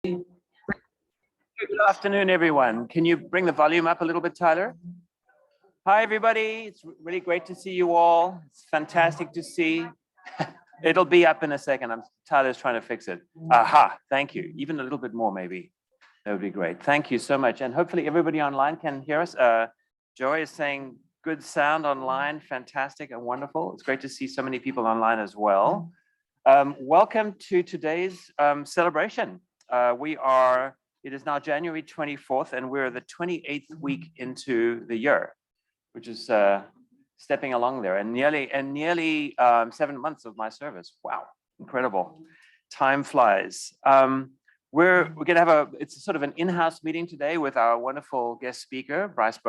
Good afternoon, everyone. Can you bring the volume up a little bit, Tyler? Hi, everybody. It's really great to see you all. It's fantastic to see. It'll be up in a second. Tyler's trying to fix it. Aha, thank you. Even a little bit more, maybe. That would be great. Thank you so much. And hopefully everybody online can hear us. Joy is saying good sound online. Fantastic and wonderful. It's great to see so many people online as well. Welcome to today's celebration. It is now January 24th, and we're the 28th week into the year, which is stepping along there, and nearly 7 months of my service. Wow, incredible. Time flies. We're gonna have it's sort of an in-house meeting today with our wonderful guest speaker, Bryce.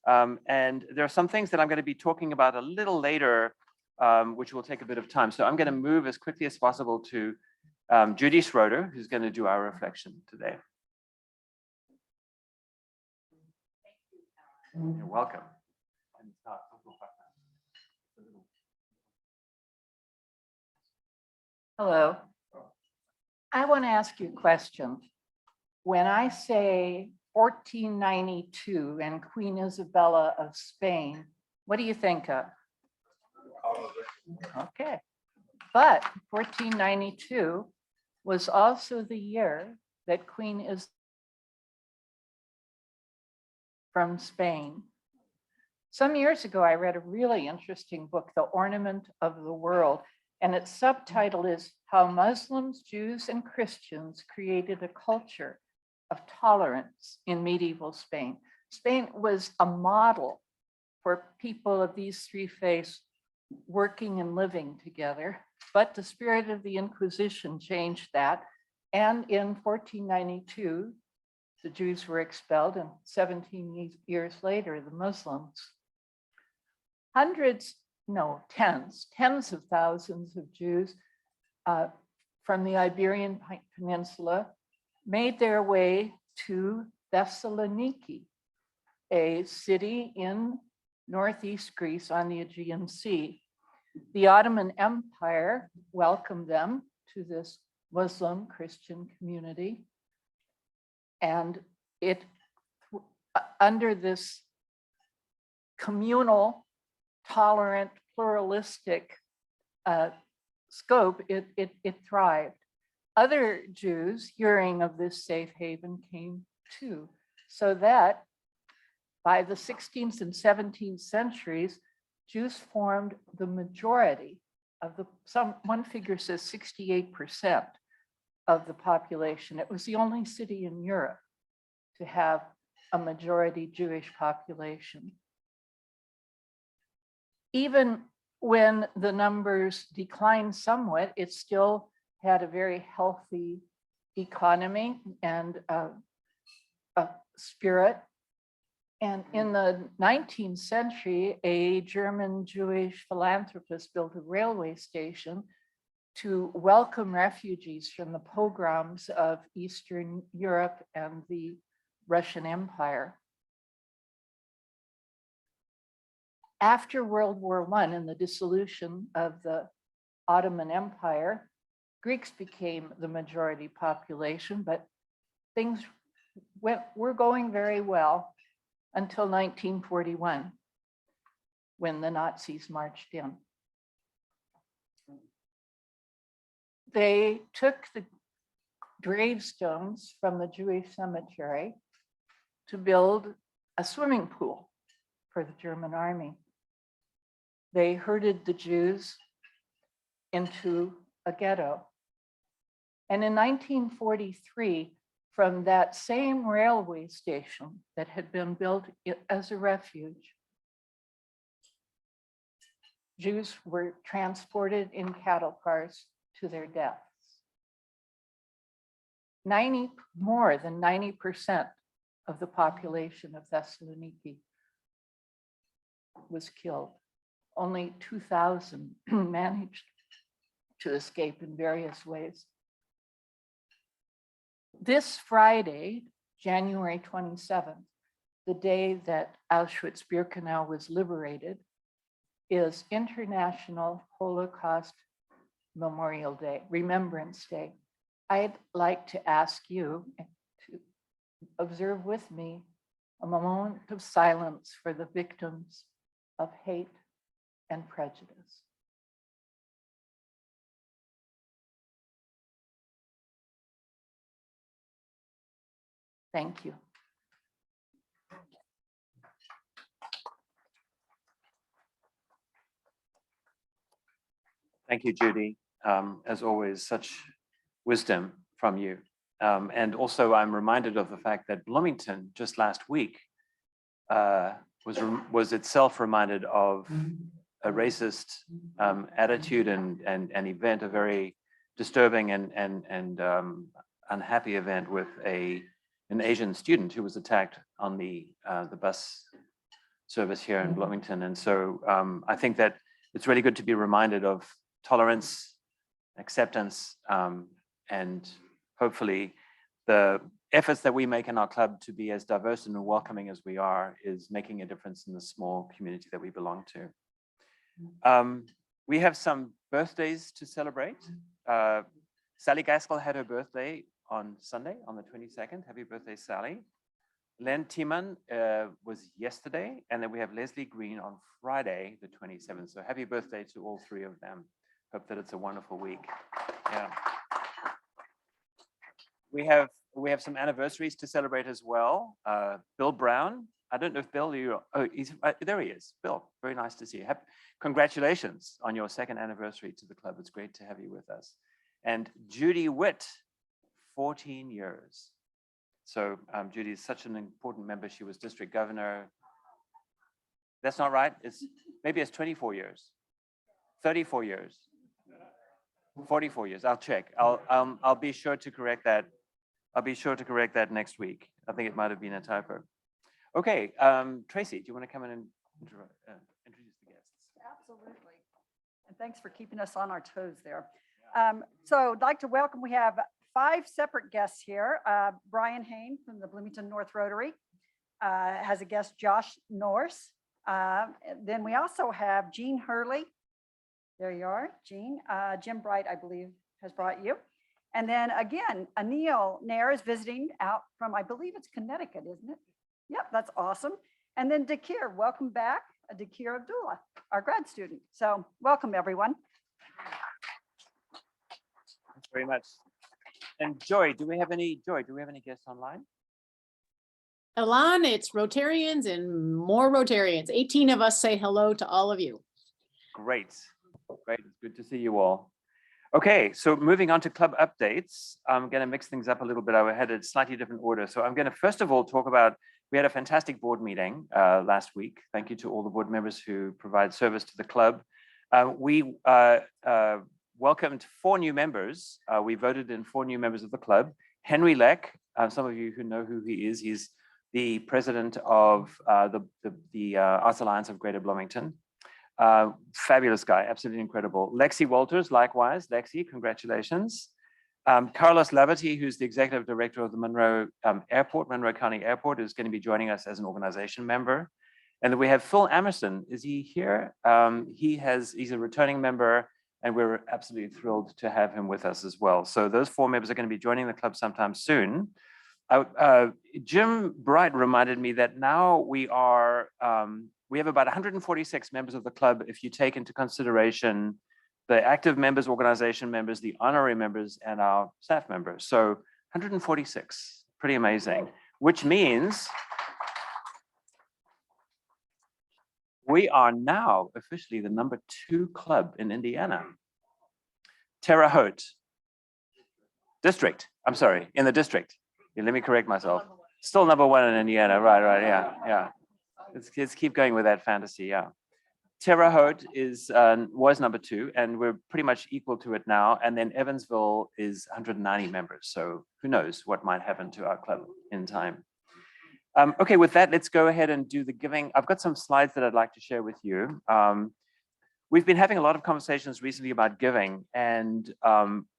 And there are some things that I'm gonna be talking about a little later, which will take a bit of time. So I'm gonna move as quickly as possible to Judy Schroeder, who's gonna do our reflection today. You're welcome. Hello. I want to ask you a question. When I say 1492 and Queen Isabella of Spain, what do you think of? Okay. But 1492 was also the year that Queen Isabella from Spain. Some years ago, I read a really interesting book, The Ornament of the World, and its subtitle is How Muslims, Jews, and Christians Created a Culture of Tolerance in Medieval Spain. Spain was a model for people of these three faiths working and living together, but the spirit of the Inquisition changed that. And in 1492, the Jews were expelled, and 17 years later, the Muslims. Tens of thousands of Jews from the Iberian Peninsula made their way to Thessaloniki, a city in northeast Greece on the Aegean Sea. The Ottoman Empire welcomed them to this Muslim Christian community. And under this communal, tolerant, pluralistic scope, it thrived. Other Jews, hearing of this safe haven, came too. So that by the 16th and 17th centuries, Jews formed the majority of one figure says 68% of the population. It was the only city in Europe to have a majority Jewish population. Even when the numbers declined somewhat, it still had a very healthy economy and a spirit. And in the 19th century, a German Jewish philanthropist built a railway station to welcome refugees from the pogroms of Eastern Europe and the Russian Empire. After World War I and the dissolution of the Ottoman Empire, Greeks became the majority population, but things were going very well until 1941, when the Nazis marched in. They took the gravestones from the Jewish cemetery to build a swimming pool for the German army. They herded the Jews into a ghetto. And in 1943, from that same railway station that had been built as a refuge, Jews were transported in cattle cars to their deaths. More than 90% of the population of Thessaloniki was killed. Only 2,000 managed to escape in various ways. This Friday, January 27th, the day that Auschwitz-Birkenau was liberated, is International Holocaust Memorial Day, Remembrance Day. I'd like to ask you to observe with me a moment of silence for the victims of hate and prejudice. Thank you. Thank you, Judy. As always, such wisdom from you. And also, I'm reminded of the fact that Bloomington just last week was itself reminded of a racist attitude and event, a very disturbing and unhappy event with an Asian student who was attacked on the bus service here in Bloomington. And so I think that it's really good to be reminded of tolerance, acceptance, and hopefully the efforts that we make in our club to be as diverse and welcoming as we are is making a difference in the small community that we belong to. We have some birthdays to celebrate. Sally Gaskell had her birthday on Sunday, on the 22nd. Happy birthday, Sally. Len Tiemann was yesterday, and then we have Leslie Green on Friday, the 27th. So happy birthday to all three of them. Hope that it's a wonderful week. Yeah. We have some anniversaries to celebrate as well. Bill Brown. I don't know if Bill, there he is. Bill, very nice to see you. Congratulations on your second anniversary to the club. It's great to have you with us. And Judy Witt, 14 years. So Judy is such an important member. She was district governor. That's not right. Maybe it's 24 years, 34 years, 44 years. I'll check. I'll be sure to correct that. I'll be sure to correct that next week. I think it might have been a typo. Okay, Tracy, do you want to come in and introduce the guests? Absolutely. And thanks for keeping us on our toes there. So I'd like to welcome, we have 5 separate guests here. Brian Hain from the Bloomington North Rotary has a guest, Josh Norse. Then we also have Jean Hurley. There you are, Jean. Jim Bright, I believe, has brought you. And then again, Anil Nair is visiting out from, I believe it's Connecticut, isn't it? Yep, that's awesome. And then Dakir, welcome back, Dakir Abdullah, our grad student. So welcome, everyone. Thanks very much. And Joy, do we have any guests online? Elan, it's Rotarians and more Rotarians. 18 of us say hello to all of you. Great. Great. It's good to see you all. Okay, so moving on to club updates. I'm going to mix things up a little bit. I had a slightly different order. So I'm going to first of all talk about, we had a fantastic board meeting last week. Thank you to all the board members who provide service to the club. We welcomed 4 new members. We voted in 4 new members of the club. Henry Leck, some of you who know who he is, he's the president of the Arts Alliance of Greater Bloomington. Fabulous guy, absolutely incredible. Lexi Walters, likewise. Lexi, congratulations. Carlos Laverty, who's the executive director of the Monroe County Airport, is going to be joining us as an organization member. And then we have Phil Emerson. Is he here? He's a returning member, and we're absolutely thrilled to have him with us as well. So those 4 members are going to be joining the club sometime soon. Jim Bright reminded me that now we have about 146 members of the club if you take into consideration the active members, organization members, the honorary members, and our staff members. So 146, pretty amazing, which means we are now officially the #2 club in Indiana. Terre Haute district, I'm sorry, in the district. Yeah, let me correct myself. Still #1 in Indiana, right, yeah. Let's keep going with that fantasy, yeah. Terre Haute was #2, and we're pretty much equal to it now. And then Evansville is 190 members. So who knows what might happen to our club in time. Okay, with that, let's go ahead and do the giving. I've got some slides that I'd like to share with you. We've been having a lot of conversations recently about giving, and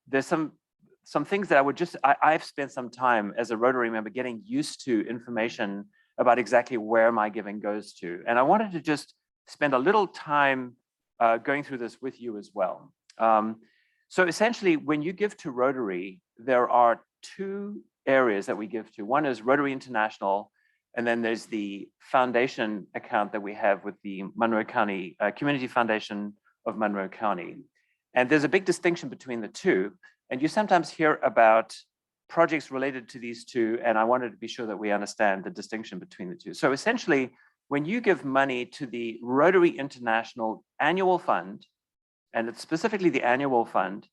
there's some things that I've spent some time as a Rotary member getting used to information about exactly where my giving goes to. And I wanted to just spend a little time going through this with you as well. So essentially, when you give to Rotary, there are two areas that we give to. One is Rotary International, and then there's the foundation account that we have with the Monroe County Community Foundation of Monroe County. And there's a big distinction between the two. And you sometimes hear about projects related to these two, and I wanted to be sure that we understand the distinction between the two. So essentially, when you give money to the Rotary International Annual Fund, and it's specifically the annual fund,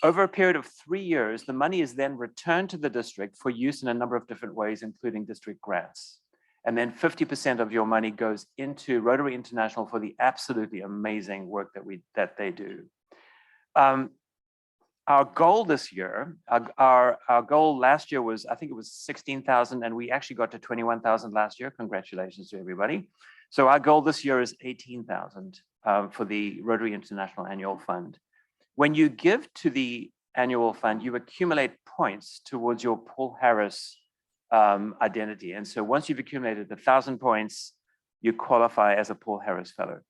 over a period of 3 years, the money is then returned to the district for use in a number of different ways, including district grants. And then 50% of your money goes into Rotary International for the absolutely amazing work that they do. Our goal this year, our goal last year was, I think it was 16,000, and we actually got to 21,000 last year. Congratulations to everybody. So our goal this year is 18,000 for the Rotary International Annual Fund. When you give to the annual fund, you accumulate points towards your Paul Harris identity. And so once you've accumulated 1,000 points, you qualify as a Paul Harris Fellow.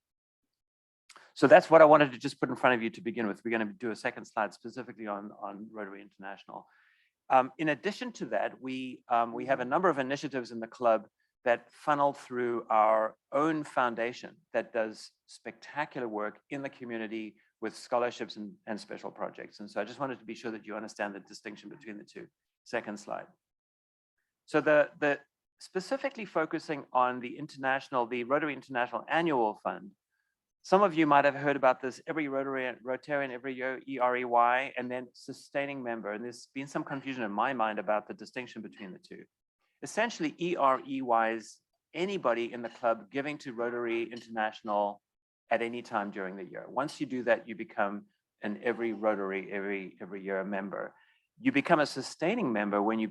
So that's what I wanted to just put in front of you to begin with. We're going to do a second slide specifically on Rotary International. In addition to that, we have a number of initiatives in the club that funnel through our own foundation that does spectacular work in the community with scholarships and special projects. And so I just wanted to be sure that you understand the distinction between the two. Second slide. So the specifically focusing on the Rotary International Annual Fund. Some of you might have heard about this, every Rotarian every year, EREY, and then sustaining member. And there's been some confusion in my mind about the distinction between the two. Essentially, EREY is anybody in the club giving to Rotary International at any time during the year. Once you do that, you become an every Rotary every year member. You become a sustaining member when you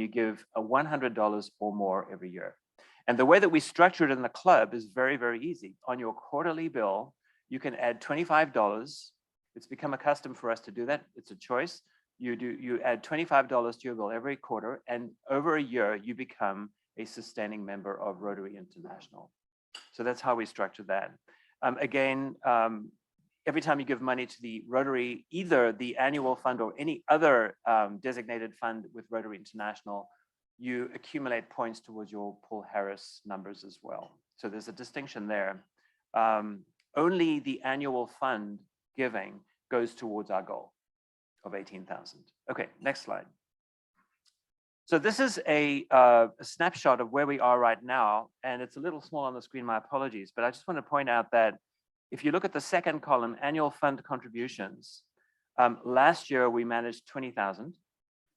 give $100 or more every year. And the way that we structure it in the club is very, very easy. On your quarterly bill, you can add $25. It's become a custom for us to do that. It's a choice. You add $25 to your bill every quarter, and over a year, you become a sustaining member of Rotary International. So that's how we structure that. Again, every time you give money to the Rotary, either the annual fund or any other designated fund with Rotary International, you accumulate points towards your Paul Harris numbers as well. So there's a distinction there. Only the annual fund giving goes towards our goal of 18,000. Okay, next slide. So this is a snapshot of where we are right now, and it's a little small on the screen, my apologies, but I just want to point out that if you look at the second column, annual fund contributions, last year we managed 20,000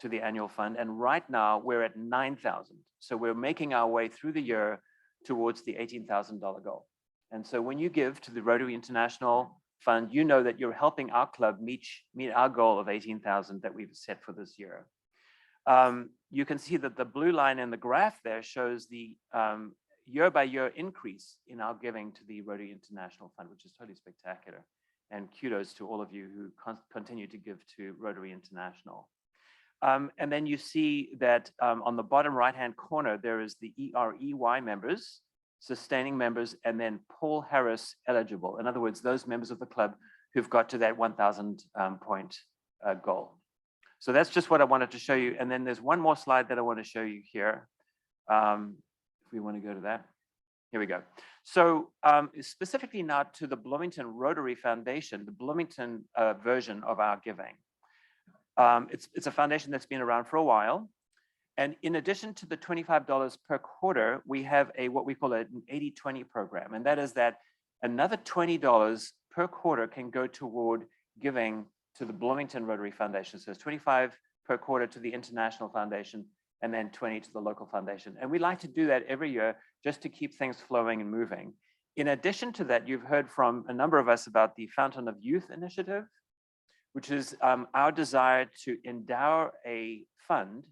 to the annual fund, and right now we're at 9,000. So we're making our way through the year towards the $18,000 goal. And so when you give to the Rotary International Fund, you know that you're helping our club meet our goal of 18,000 that we've set for this year. You can see that the blue line in the graph there shows the year-by-year increase in our giving to the Rotary International Fund, which is totally spectacular. And kudos to all of you who continue to give to Rotary International. And then you see that on the bottom right-hand corner, there is the EREY members, sustaining members, and then Paul Harris eligible. In other words, those members of the club who've got to that 1,000 point goal. So that's just what I wanted to show you. And then there's one more slide that I want to show you here. If we want to go to that. Here we go. So specifically now to the Bloomington Rotary Foundation, the Bloomington version of our giving. It's a foundation that's been around for a while. And in addition to the $25 per quarter, we have what we call an 80-20 program. And that is that another $20 per quarter can go toward giving to the Bloomington Rotary Foundation. So it's 25 per quarter to the International Foundation, and then 20 to the local foundation. And we like to do that every year just to keep things flowing and moving. In addition to that, you've heard from a number of us about the Fountain of Youth initiative, which is our desire to endow a fund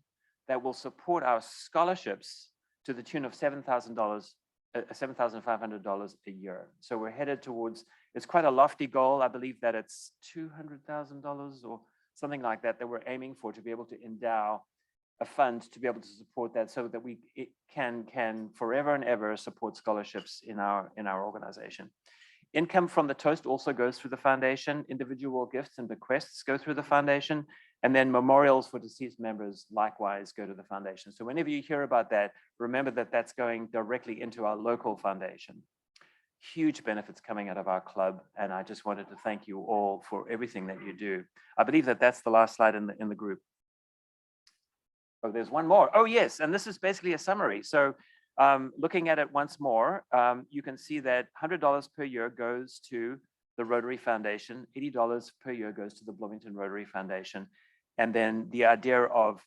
that will support our scholarships to the tune of $7,500 a year. So we're headed towards, it's quite a lofty goal. I believe that it's $200,000 or something like that we're aiming for, to be able to endow a fund to be able to support that, so that we can forever and ever support scholarships in our organization. Income from the toast also goes through the foundation. Individual gifts and bequests go through the foundation. And then memorials for deceased members likewise go to the foundation. So whenever you hear about that, remember that that's going directly into our local foundation. Huge benefits coming out of our club. And I just wanted to thank you all for everything that you do. I believe that that's the last slide in the group. Oh, there's one more. Oh, yes. And this is basically a summary. So looking at it once more, you can see that $100 per year goes to the Rotary Foundation, $80 per year goes to the Bloomington Rotary Foundation. And then the idea of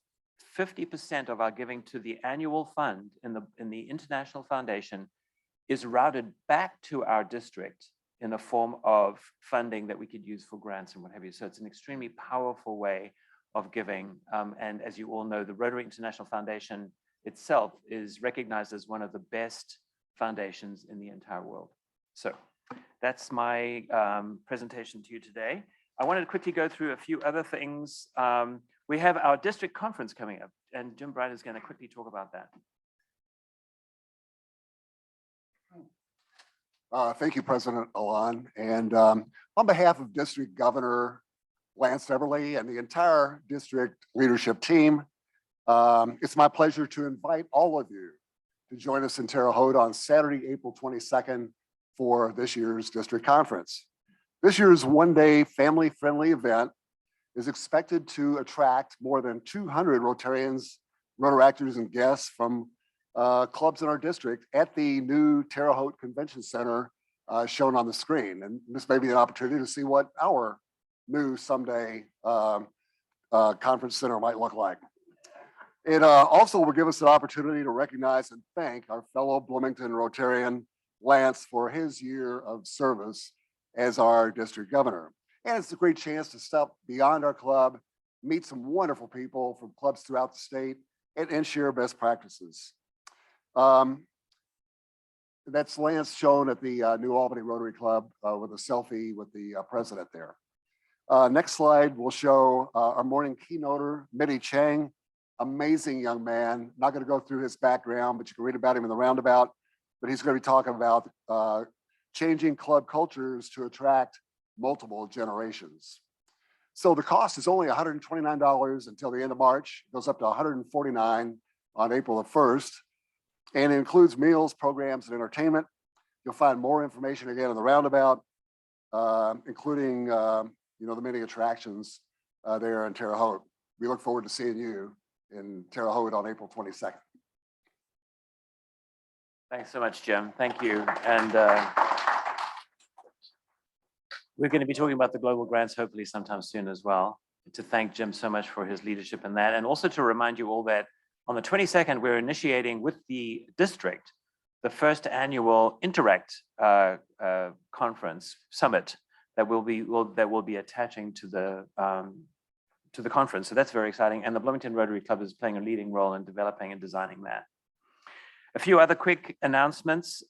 50% of our giving to the annual fund in the International Foundation is routed back to our district in the form of funding that we could use for grants and what have you. So it's an extremely powerful way of giving. And as you all know, the Rotary International Foundation itself is recognized as one of the best foundations in the entire world. So that's my presentation to you today. I wanted to quickly go through a few other things. We have our district conference coming up, and Jim Bright is going to quickly talk about that. Thank you, President Alon. And on behalf of District Governor Lance Everly and the entire district leadership team, it's my pleasure to invite all of you to join us in Terre Haute on Saturday, April 22nd for this year's district conference. This year's one-day family-friendly event is expected to attract more than 200 Rotarians, Rotaractors, and guests from clubs in our district at the new Terre Haute Convention Center shown on the screen. And this may be an opportunity to see what our new someday conference center might look like. It also will give us an opportunity to recognize and thank our fellow Bloomington Rotarian, Lance, for his year of service as our district governor. And it's a great chance to step beyond our club, meet some wonderful people from clubs throughout the state, and share best practices. That's Lance shown at the New Albany Rotary Club with a selfie with the president there. Next slide will show our morning keynoter, Mitty Chang, amazing young man. Not going to go through his background, but you can read about him in the roundabout. But he's going to be talking about changing club cultures to attract multiple generations. So the cost is only $129 until the end of March. It goes up to $149 on April the 1st. And it includes meals, programs, and entertainment. You'll find more information again in the roundabout, including the many attractions there in Terre Haute. We look forward to seeing you in Terre Haute on April 22nd. Thanks so much, Jim. Thank you. And we're going to be talking about the global grants hopefully sometime soon as well. To thank Jim so much for his leadership in that. And also to remind you all that on the 22nd, we're initiating with the district the first annual Interact conference summit that will be attaching to the conference. So that's very exciting. And the Bloomington Rotary Club is playing a leading role in developing and designing that. A few other quick announcements.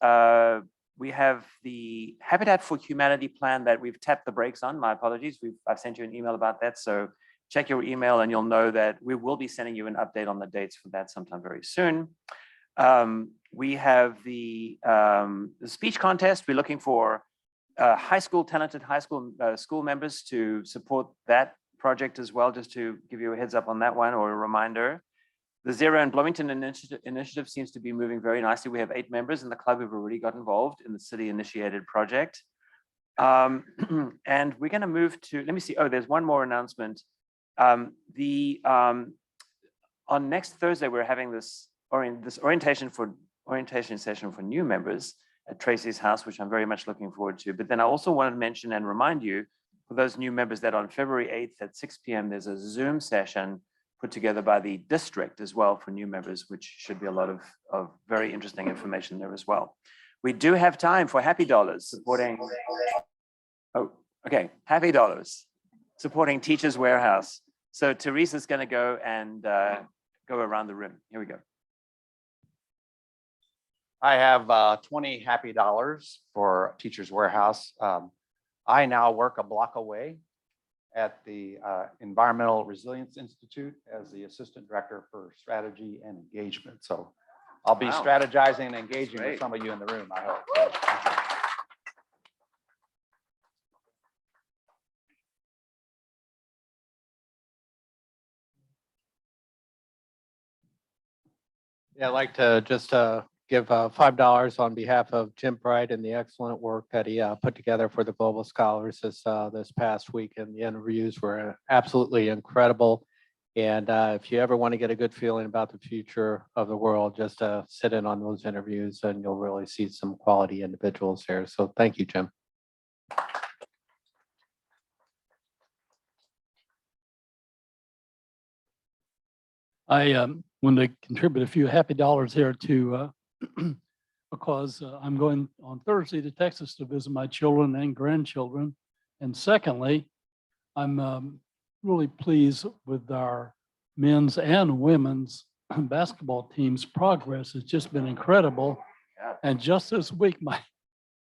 We have the Habitat for Humanity plan that we've tapped the brakes on. My apologies. I've sent you an email about that. So check your email and you'll know that we will be sending you an update on the dates for that sometime very soon. We have the speech contest. We're looking for talented high school school members to support that project as well, just to give you a heads up on that one or a reminder. The Zero and Bloomington initiative seems to be moving very nicely. We have 8 members in the club who've already got involved in the city-initiated project. And we're going to move to, let me see, oh, there's one more announcement. On next Thursday, we're having this orientation session for new members at Tracy's house, which I'm very much looking forward to. But then I also want to mention and remind you, for those new members, that on February 8th at 6 p.m., there's a Zoom session put together by the district as well for new members, which should be a lot of very interesting information there as well. We do have time for Happy Dollars supporting, oh, okay, Happy Dollars supporting Teachers Warehouse. So Teresa's going to go and go around the room. Here we go. I have 20 Happy Dollars for Teachers Warehouse. I now work a block away at the Environmental Resilience Institute as the Assistant Director for Strategy and Engagement. So I'll be strategizing and engaging with some of you in the room, I hope. Yeah, I'd like to just give $5 on behalf of Jim Bright and the excellent work that he put together for the Global Scholars this past week. And the interviews were absolutely incredible. And if you ever want to get a good feeling about the future of the world, just sit in on those interviews and you'll really see some quality individuals there. So thank you, Jim. I want to contribute a few happy dollars here to because I'm going on Thursday to Texas to visit my children and grandchildren. And secondly, I'm really pleased with our men's and women's basketball team's progress. It's just been incredible. Yeah. And just this week, my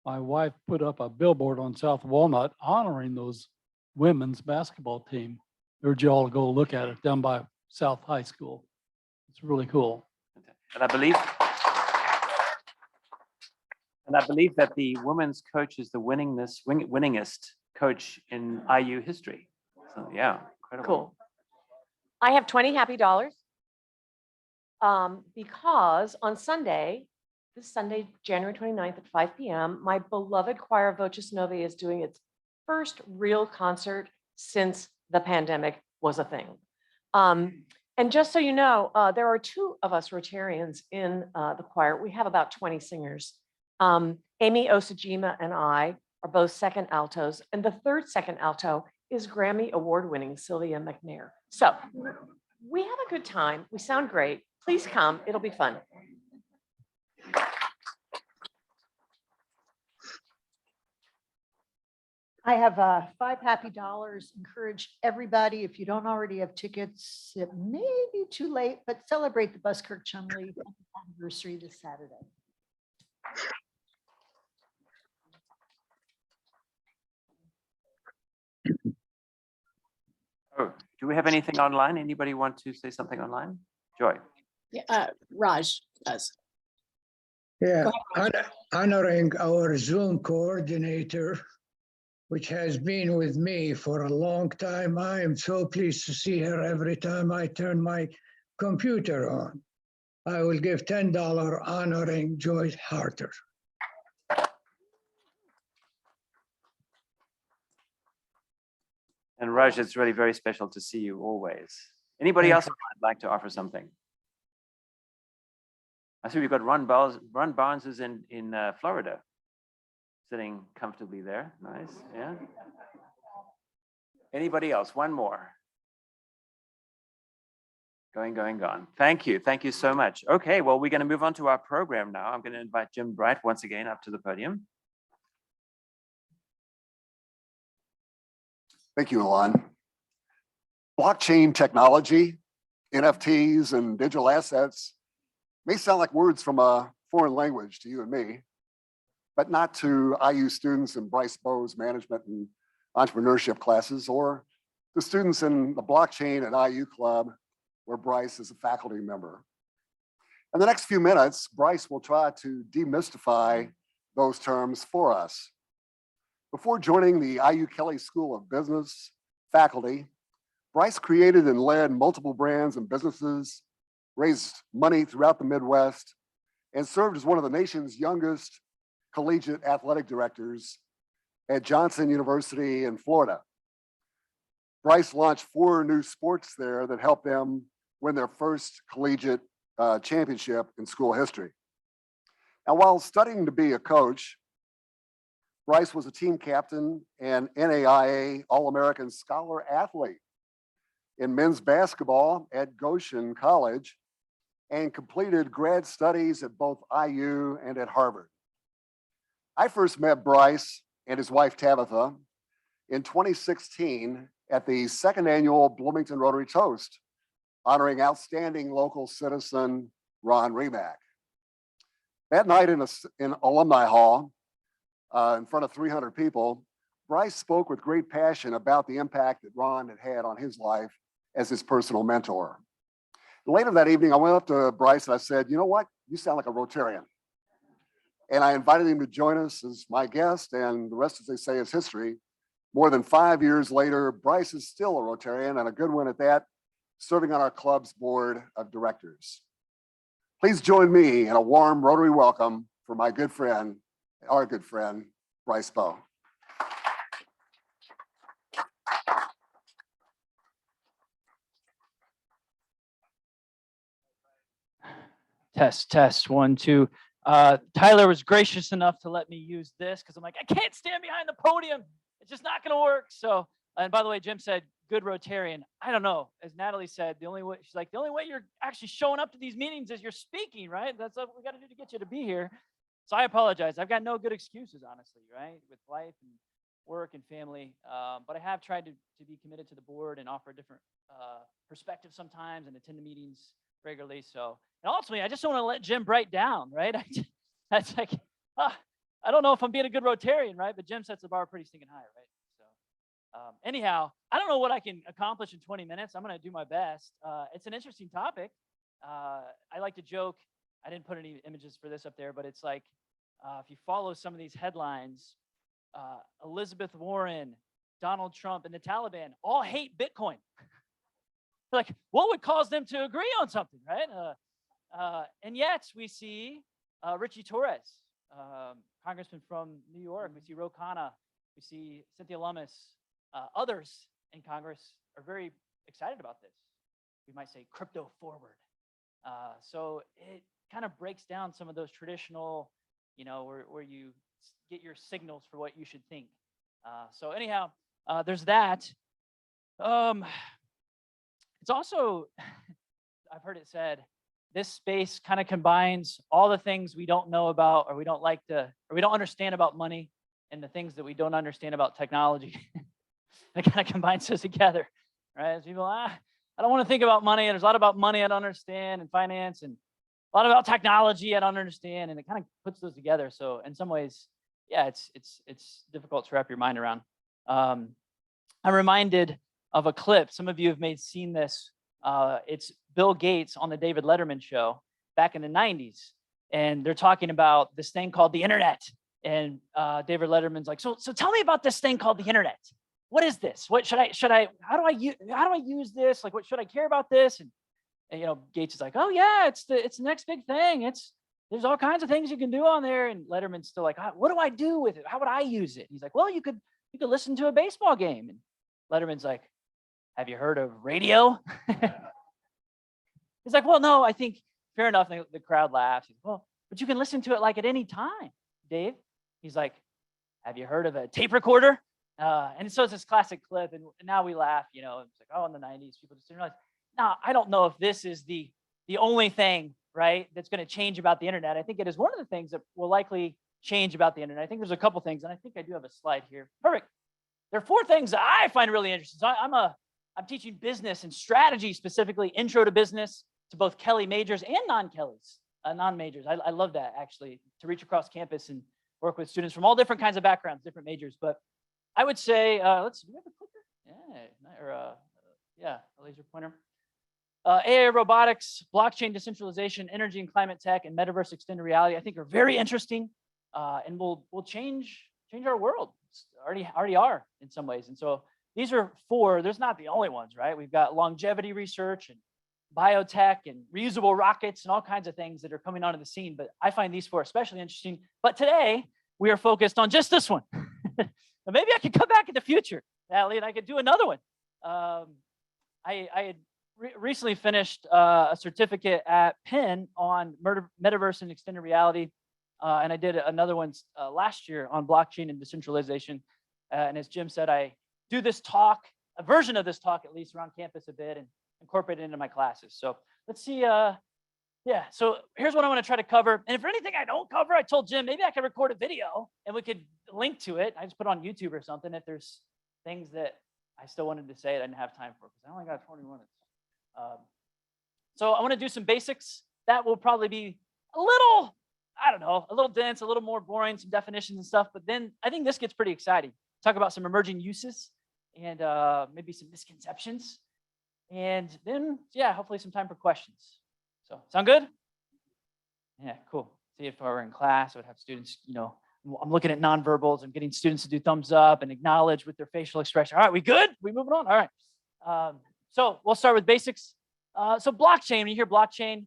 wife put up a billboard on South Walnut honoring those women's basketball team. Urge you all to go look at it down by South High School. It's really cool. And I believe that the women's coach is the winningest coach in IU history. So yeah, incredible. Cool. I have 20 happy dollars. Because on Sunday, this Sunday, January 29th at 5 p.m., my beloved choir Voces Novae is doing its first real concert since the pandemic was a thing. And just so you know, there are two of us Rotarians in the choir. We have about 20 singers. Amy Osajima and I are both second altos, and the third second alto is Grammy award-winning Sylvia McNair. So we have a good time. We sound great. Please come. It'll be fun. I have $5 happy dollars. Encourage everybody, if you don't already have tickets, it may be too late, but celebrate the Buskirk Chumley anniversary this Saturday. Oh, do we have anything online? Anybody want to say something online? Joy. Yeah, Raj does. Yeah, Go ahead, honoring our Zoom coordinator, which has been with me for a long time. I am so pleased to see her every time I turn my computer on. I will give $10 honoring Joyce Harter. And Raj, it's really very special to see you always. Anybody else would like to offer something? I see we've got Ron Barnes. Ron Barnes is in Florida, sitting comfortably there. Nice, yeah. Anybody else? One more. Gone. Thank you so much. Okay, well, we're going to move on to our program now. I'm going to invite Jim Bright once again up to the podium. Thank you, Alon. Blockchain technology, NFTs, and digital assets may sound like words from a foreign language to you and me, but not to IU students in Bryce Bowes management and entrepreneurship classes, or the students in the blockchain at IU Club, where Bryce is a faculty member. In the next few minutes, Bryce will try to demystify those terms for us. Before joining the IU Kelley School of Business faculty, Bryce created and led multiple brands and businesses, raised money throughout the Midwest, and served as one of the nation's youngest collegiate athletic directors at Johnson University in Florida. Bryce launched 4 new sports there that helped them win their first collegiate championship in school history. Now, while studying to be a coach, Bryce was a team captain and NAIA All-American Scholar athlete in men's basketball at Goshen College and completed grad studies at both IU and at Harvard. I first met Bryce and his wife Tabitha in 2016 at the 2nd annual Bloomington Rotary Toast, honoring outstanding local citizen Ron Remack. That night in Alumni Hall, in front of 300 people, Bryce spoke with great passion about the impact that Ron had had on his life as his personal mentor. Later that evening, I went up to Bryce and I said, you know what? You sound like a Rotarian. And I invited him to join us as my guest, and the rest, as they say, is history. More than 5 years later, Bryce is still a Rotarian, and a good one at that, serving on our club's board of directors. Please join me in a warm Rotary welcome for my good friend, our good friend, Bryce Bowe. Test, 1, 2. Tyler was gracious enough to let me use this because I'm like, I can't stand behind the podium. It's just not going to work. So, and by the way, Jim said, good Rotarian. I don't know. As Natalie said, the only way you're actually showing up to these meetings is you're speaking, right? That's what we got to do to get you to be here. So I apologize. I've got no good excuses, honestly, right? With life and work and family. But I have tried to be committed to the board and offer a different perspective sometimes and attend the meetings regularly. So, and ultimately, I just don't want to let Jim Bright down, right? That's like, I don't know if I'm being a good Rotarian, right? But Jim sets the bar pretty stinking high, right? So anyhow, I don't know what I can accomplish in 20 minutes. I'm going to do my best. It's an interesting topic. I like to joke. I didn't put any images for this up there, but it's like, if you follow some of these headlines, Elizabeth Warren, Donald Trump, and the Taliban all hate Bitcoin. Like, what would cause them to agree on something, right? And yet we see Richie Torres, congressman from New York. We see Ro Khanna. We see Cynthia Lummis. Others in Congress are very excited about this. We might say crypto forward. So it kind of breaks down some of those traditional, where you get your signals for what you should think. So anyhow, there's that. It's also, I've heard it said, this space kind of combines all the things we don't know about, or we don't like to, or we don't understand about money, and the things that we don't understand about technology. It kind of combines those together, right? As people, I don't want to think about money. There's a lot about money I don't understand, and finance, and a lot about technology I don't understand, and it kind of puts those together. So in some ways, yeah, it's difficult to wrap your mind around. I'm reminded of a clip. Some of you have seen this. It's Bill Gates on the David Letterman show back in the 90s. And they're talking about this thing called the internet. And David Letterman's like, so tell me about this thing called the internet. What is this? What how do I use this? Like, what should I care about this? And Gates is like, oh yeah, it's the next big thing. There's all kinds of things you can do on there. And Letterman's still like, what do I do with it? How would I use it? And he's like, well, you could listen to a baseball game. And Letterman's like, have you heard of radio? He's like, well, no, I think fair enough. The crowd laughs. He's, well, but you can listen to it like at any time, Dave. He's like, have you heard of a tape recorder? And so it's this classic clip, and now we laugh, it's like, oh, in the 90s, people just didn't realize. Now, I don't know if this is the only thing, right, that's going to change about the internet. I think it is one of the things that will likely change about the internet. I think there's a couple things, and I think I do have a slide here. Perfect. There are 4 things that I find really interesting. So I'm teaching business and strategy, specifically intro to business, to both Kelly majors and non-Kellys, non-majors. I love that, actually, to reach across campus and work with students from all different kinds of backgrounds, different majors. But I would say, do we have a clicker? Yeah, a laser pointer. AI, robotics, blockchain, decentralization, energy and climate tech, and metaverse extended reality, I think are very interesting, and will change our world. Already are in some ways. And so these are 4. There's not the only ones, right? We've got longevity research and biotech and reusable rockets and all kinds of things that are coming onto the scene. But I find these 4 especially interesting. But today we are focused on just this one. But maybe I could come back in the future, Natalie, and I could do another one. I had recently finished a certificate at Penn on metaverse and extended reality. And I did another one last year on blockchain and decentralization. And as Jim said, I do this talk, a version of this talk at least, around campus a bit and incorporate it into my classes. So let's see. Yeah, so here's what I want to try to cover. And if for anything I don't cover, I told Jim, maybe I could record a video and we could link to it. I just put it on YouTube or something if there's things that I still wanted to say I didn't have time for, because I only got 20 minutes. So I want to do some basics. That will probably be a little, I don't know, a little dense, a little more boring, some definitions and stuff. But then I think this gets pretty exciting. Talk about some emerging uses and maybe some misconceptions. And then, yeah, hopefully some time for questions. So sound good? Yeah, cool. See, if I were in class, I would have students, I'm looking at nonverbals. I'm getting students to do thumbs up and acknowledge with their facial expression. All right, we good? We moving on? All right. So we'll start with basics. So blockchain, when you hear blockchain,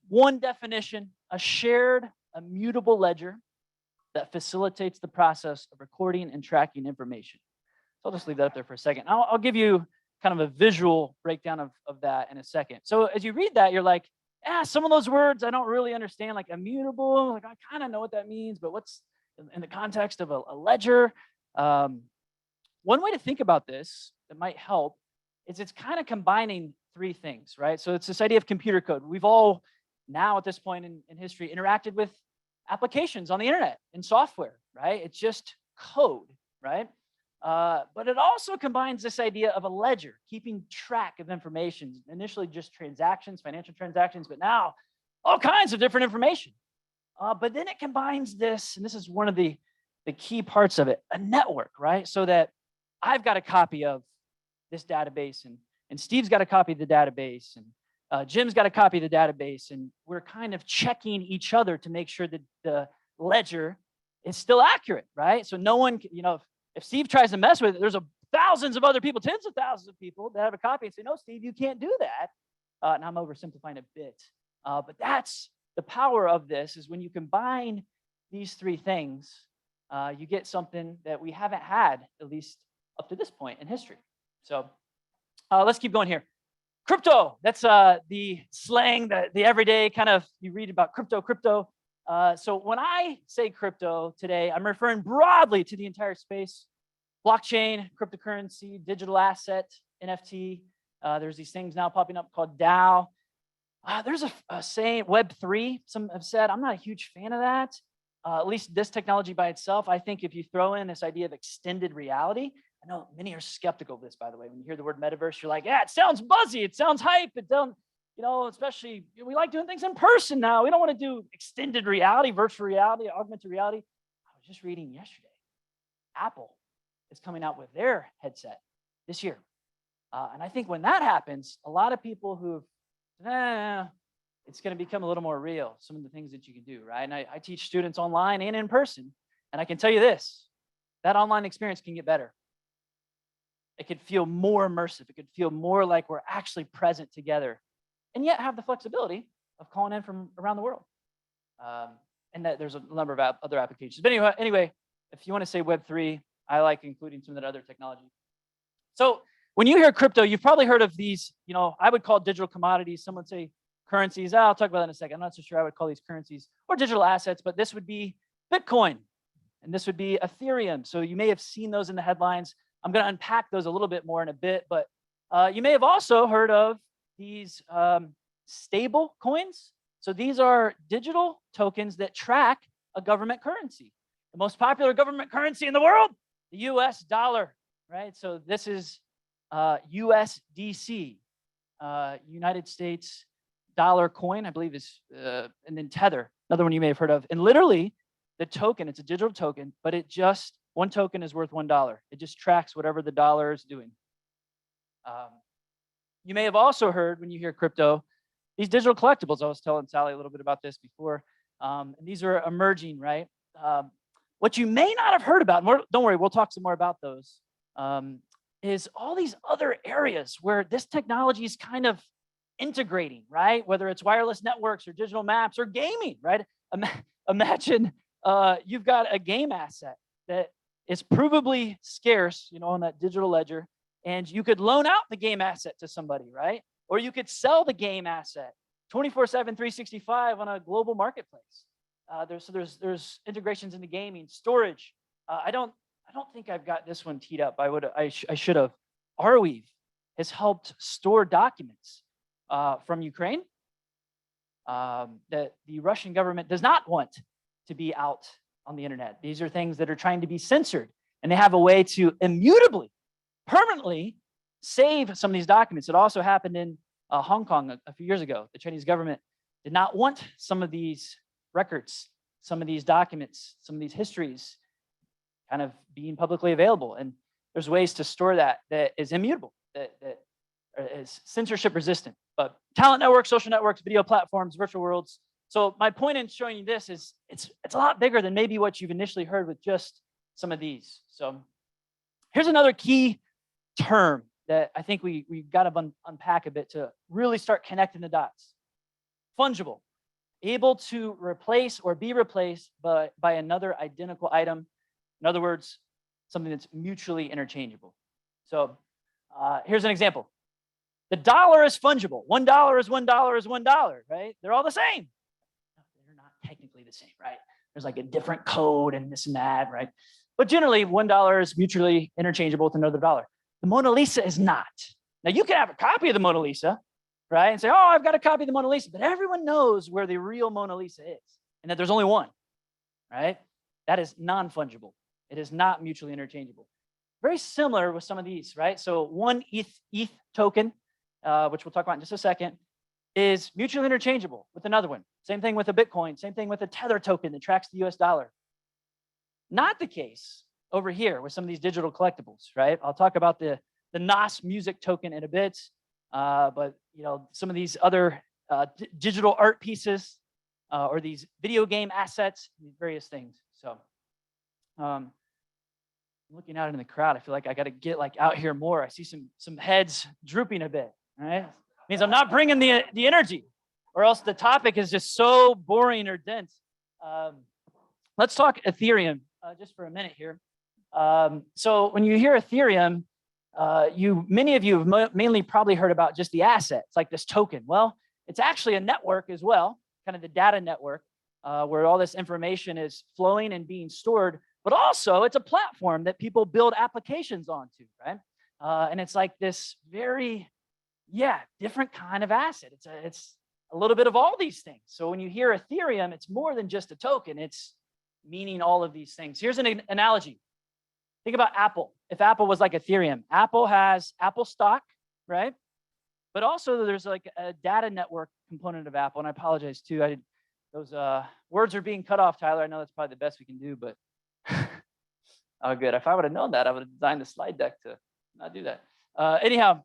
One definition, a shared immutable ledger that facilitates the process of recording and tracking information. So I'll just leave that up there for a second. I'll give you kind of a visual breakdown of that in a second. So as you read that, you're like, some of those words I don't really understand, like immutable, like I kind of know what that means, but what's in the context of a ledger? One way to think about this that might help is it's kind of combining three things, right? So it's this idea of computer code. We've all now at this point in history interacted with applications on the internet and software, right? It's just code, right? But it also combines this idea of a ledger, keeping track of information, initially just transactions, financial transactions, but now all kinds of different information. But then it combines this, and this is one of the key parts of it, a network, right? So that I've got a copy of this database, and Steve's got a copy of the database, and Jim's got a copy of the database, and we're kind of checking each other to make sure that the ledger is still accurate, right? So no one, if Steve tries to mess with it, there's thousands of other people, tens of thousands of people that have a copy and say, no, Steve, you can't do that. And I'm oversimplifying a bit. But that's the power of this, is when you combine these three things, you get something that we haven't had, at least up to this point in history. So let's keep going here. Crypto, that's the slang, the everyday kind of, you read about crypto. So when I say crypto today, I'm referring broadly to the entire space: blockchain, cryptocurrency, digital asset, NFT. There's these things now popping up called DAO. There's a saying, Web3, some have said. I'm not a huge fan of that, at least this technology by itself. I think if you throw in this idea of extended reality, I know many are skeptical of this, by the way. When you hear the word metaverse, you're like, yeah, it sounds buzzy, it sounds hype, it don't, especially, we like doing things in person now. We don't want to do extended reality, virtual reality, augmented reality. I was just reading yesterday, Apple is coming out with their headset this year. And I think when that happens, a lot of people who, it's going to become a little more real, some of the things that you can do, right? And I teach students online and in person, and I can tell you this, that online experience can get better. It could feel more immersive. It could feel more like we're actually present together, and yet have the flexibility of calling in from around the world. And that there's a number of other applications. But anyway, if you want to say Web3, I like including some of that other technology. So when you hear crypto, you've probably heard of these, I would call digital commodities. Some would say currencies. I'll talk about that in a second. I'm not so sure I would call these currencies or digital assets, but this would be Bitcoin, and this would be Ethereum. So you may have seen those in the headlines. I'm going to unpack those a little bit more in a bit, but you may have also heard of these stable coins. So these are digital tokens that track a government currency. The most popular government currency in the world, the US dollar, right? So this is USDC, United States dollar coin, I believe is, and then Tether, another one you may have heard of. And literally the token, it's a digital token, but one token is worth $1. It just tracks whatever the dollar is doing. You may have also heard, when you hear crypto, these digital collectibles. I was telling Sally a little bit about this before. And these are emerging, right? What you may not have heard about, and don't worry, we'll talk some more about those, is all these other areas where this technology is kind of integrating, right? Whether it's wireless networks or digital maps or gaming, right? Imagine you've got a game asset that is provably scarce, on that digital ledger, and you could loan out the game asset to somebody, right? Or you could sell the game asset 24/7, 365 on a global marketplace. There's integrations into gaming, storage. I don't think I've got this one teed up. I should have. Arweave has helped store documents from Ukraine that the Russian government does not want to be out on the internet. These are things that are trying to be censored, and they have a way to immutably, permanently save some of these documents. It also happened in Hong Kong a few years ago. The Chinese government did not want some of these records, some of these documents, some of these histories kind of being publicly available. And there's ways to store that is immutable, that is censorship resistant. But talent networks, social networks, video platforms, virtual worlds. So my point in showing you this is it's a lot bigger than maybe what you've initially heard with just some of these. So here's another key term that I think we got to unpack a bit to really start connecting the dots. fungible, able to replace or be replaced by another identical item. In other words, something that's mutually interchangeable. So here's an example. The dollar is fungible. $1 is $1 is $1, right? They're all the same. No, they're not technically the same, right? There's like a different code and this and that, right? But generally, $1 is mutually interchangeable with another dollar. The Mona Lisa is not. Now, you can have a copy of the Mona Lisa, right? And say, oh, I've got a copy of the Mona Lisa, but everyone knows where the real Mona Lisa is and that there's only one, right? That is non-fungible. It is not mutually interchangeable. Very similar with some of these, right? So one ETH token, which we'll talk about in just a second, is mutually interchangeable with another one. Same thing with a Bitcoin, same thing with a Tether token that tracks the US dollar. Not the case over here with some of these digital collectibles, right? I'll talk about the NOS music token in a bit, but some of these other digital art pieces or these video game assets, these various things. So looking out in the crowd, I feel like I got to get like out here more. I see some heads drooping a bit, right? Means I'm not bringing the energy, or else the topic is just so boring or dense. Let's talk Ethereum just for a minute here. So when you hear Ethereum, many of you have mainly probably heard about just the assets, like this token. Well, it's actually a network as well, kind of the data network, where all this information is flowing and being stored, but also it's a platform that people build applications onto, right? And it's like this very, different kind of asset. It's a little bit of all these things. So when you hear Ethereum, it's more than just a token. It's meaning all of these things. Here's an analogy. Think about Apple. If Apple was like Ethereum, Apple has Apple stock, right? But also there's like a data network component of Apple. And I apologize too. Those words are being cut off, Tyler. I know that's probably the best we can do, but oh, good. If I would have known that, I would have designed the slide deck to not do that. Anyhow,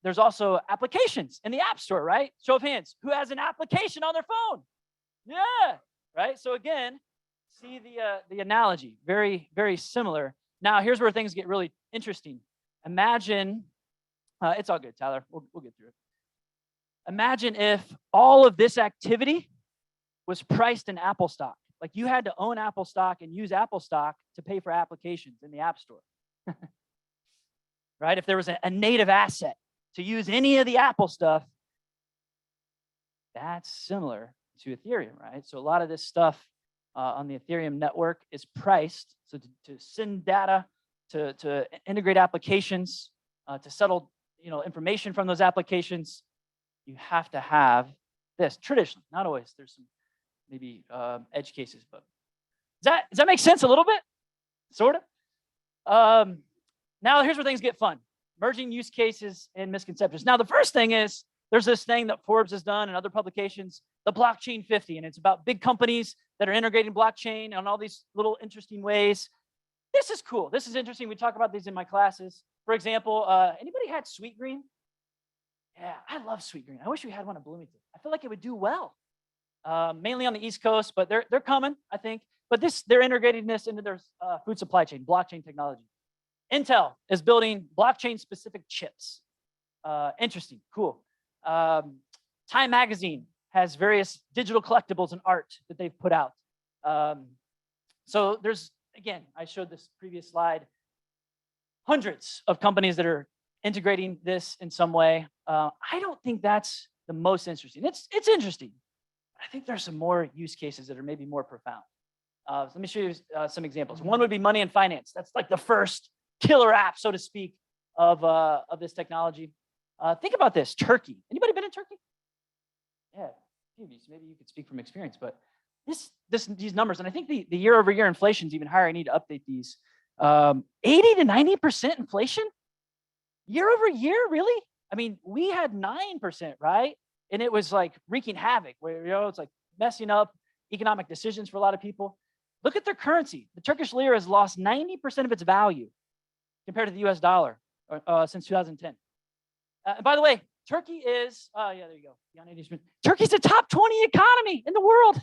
there's also applications in the App Store, right? Show of hands. Who has an application on their phone? Yeah, right? So again, see the analogy. Very, very similar. Now, here's where things get really interesting. Imagine, it's all good, Tyler. We'll get through it. Imagine if all of this activity was priced in Apple stock. Like you had to own Apple stock and use Apple stock to pay for applications in the App Store. Right? If there was a native asset to use any of the Apple stuff, that's similar to Ethereum, right? So a lot of this stuff on the Ethereum network is priced. So to send data, to integrate applications, to settle information from those applications, you have to have this traditionally, not always. There's some maybe edge cases, but does that make sense a little bit? Sort of. Now here's where things get fun. Merging use cases and misconceptions. Now the first thing is there's this thing that Forbes has done and other publications, the blockchain 50, and it's about big companies that are integrating blockchain on all these little interesting ways. This is cool. This is interesting. We talk about these in my classes. For example, anybody had Sweetgreen? Yeah, I love Sweetgreen. I wish we had one in Bloomington. I feel like it would do well. Mainly on the East Coast, but they're coming, I think. But they're integrating this into their food supply chain, blockchain technology. Intel is building blockchain-specific chips. Interesting, cool. Time Magazine has various digital collectibles and art that they've put out. So there's, again, I showed this previous slide, hundreds of companies that are integrating this in some way. I don't think that's the most interesting. It's interesting. I think there's some more use cases that are maybe more profound. So let me show you some examples. One would be money and finance. That's like the first killer app, so to speak, of this technology. Think about this, Turkey. Anybody been in Turkey? Yeah, maybe you could speak from experience, but these numbers, and I think the year-over-year inflation is even higher. I need to update these. 80 to 90% inflation? Year over year, really? I mean, we had 9%, right? And it was like wreaking havoc, where it's like messing up economic decisions for a lot of people. Look at their currency. The Turkish lira has lost 90% of its value compared to the US dollar since 2010. And by the way, Turkey is, there you go. Turkey's the top 20 economy in the world.